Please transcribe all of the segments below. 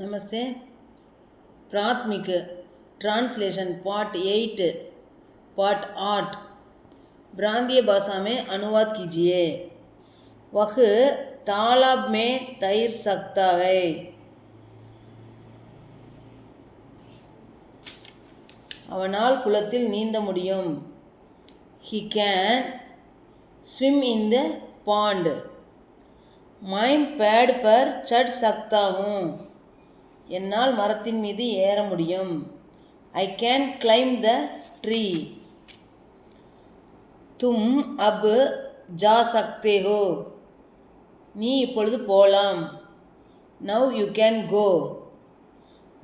नमस्ते। प्राथमिक translation part 8 part 8 प्रांतीय भाषा में अनुवाद कीजिए। वह तालाब में तैर सकता है। அவனால் குளத்தில் நீந்த முடியும். He can swim in the pond. मैं पेड़ पर चढ़ सकता हूँ. என்னால் மரத்தின் மீது ஏற முடியும். I can climb the tree. तुम अब जा सकते हो. நீ இப்பொழுது போலாம். Now you can go.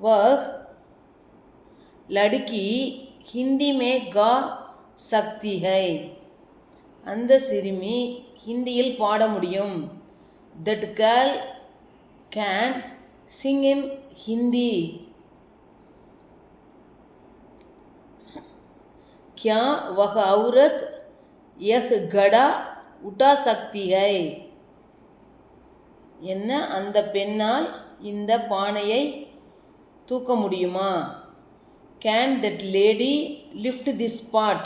वह लड़की हिंदी में गा सकती है. அந்த சிறுமி ஹிந்தியில் பாட முடியும். That girl can sing in Hindi. क्या वह औरत यह घड़ा उठा सकती है? என்ன அந்த பெண்ணால் இந்த பானையை தூக்க முடியுமா? Can that lady lift this pot?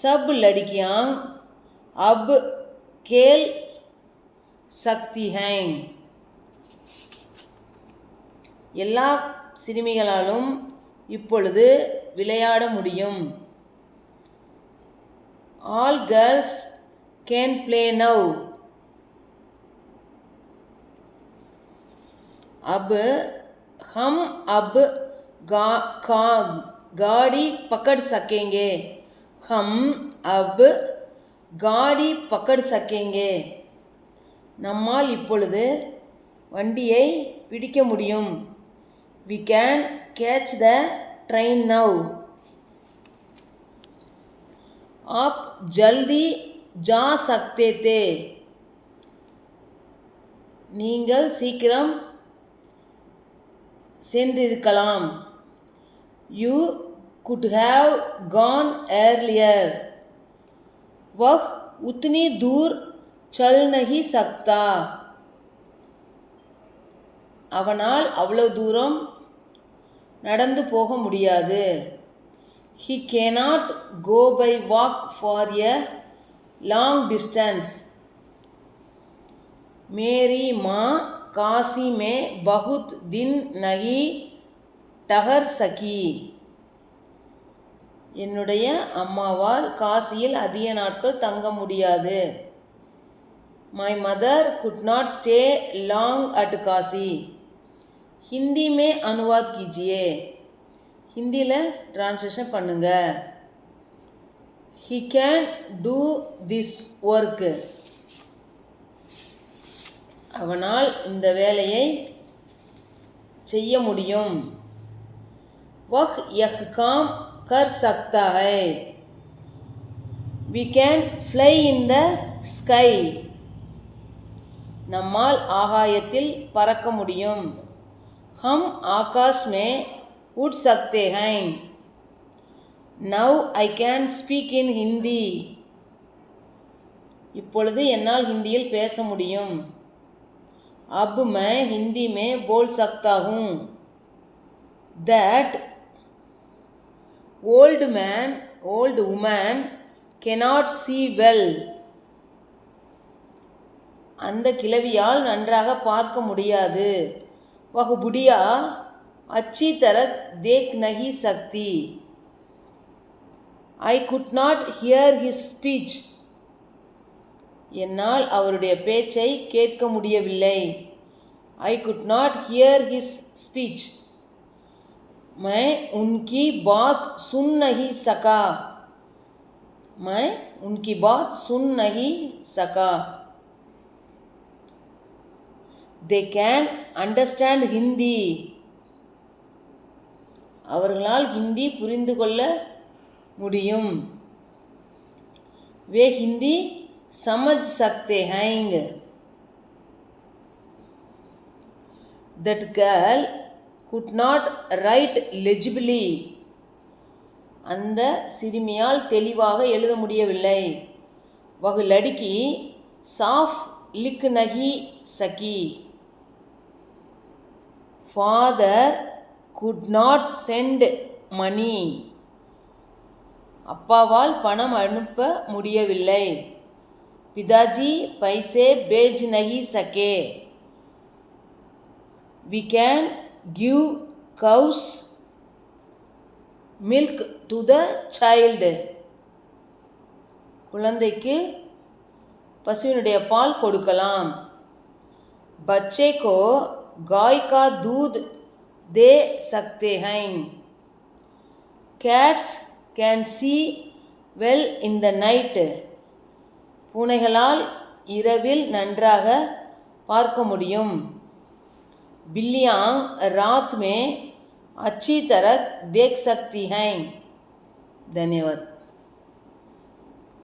सब लड़कियां अब खेल सकती हैं. எல்லா சிறுமிகளாலும் இப்பொழுது விளையாட முடியும். All girls can play now. अब हम अब गाड़ी पकड़ सकेंगे. हम अब गाड़ी पकड़ सकेंगे. நம்மால் இப்பொழுது வண்டியை பிடிக்க முடியும். We can catch the train now. आप जल्दी जा सकते थे. நீங்கள் சீக்கிரம் சென்றிருக்கலாம். You could have gone earlier. वह उतनी दूर चल नहीं सकता. அவனால் அவ்வளவு தூரம் நடந்து போக முடியாது. He cannot go by walk for a long distance. मेरी माँ काशी में बहुत दिन नहीं ठहर सकी. என்னுடைய அம்மாவால் காசியில் அதிக நாட்கள் தங்க முடியாது. My mother could not stay long at Kashi. Hindi में अनुवाद कीजिए. ஹிந்தியில் ட்ரான்ஸ்லேஷன் பண்ணுங்க. He can do this work. அவனால் இந்த வேலையை செய்ய முடியும். वह यह काम कर सकता है. We can fly in the sky. நம்மால் ஆகாயத்தில் பறக்க முடியும். हम आकाश में उड़ सकते हैं. Now I can speak in Hindi. இப்பொழுது என்னால் ஹிந்தியில் பேச முடியும். अब मैं हिंदी में बोल सकता हूँ. That old woman cannot see well. அந்த கிழவியால் நன்றாக பார்க்க முடியாது. वह बुढ़िया अच्छी तरह देख नहीं सकती. I could not hear his speech. என்னால் அவருடைய பேச்சை கேட்க முடியவில்லை. I could not hear his speech. मैं उनकी बात सुन नहीं सका. मैं उनकी बात सुन नहीं सका. They can understand Hindi. அவர்களால் ஹிந்தி புரிந்து கொள்ள முடியும். वे हिंदी समझ सकते हैं. That girl could not write legibly. அந்த சிறுமியால் தெளிவாக எழுத முடியவில்லை. वह लड़की साफ लिख नहीं सकी. Father could not send money. அப்பாவால் பணம் அனுப்ப முடியவில்லை. பிதாஜி பைசே பேஜ் நஹி சகே. We can give cows milk to the child. குழந்தைக்கு பசுவினுடைய பால் கொடுக்கலாம். बच्चे को गाय का दूध दे सकते हैं. Cats can see well in the night. பூனைகளால் இரவில் நன்றாக பார்க்க முடியும். बिल्लियाँ रात में अच्छी तरह देख सकती हैं. धन्यवाद.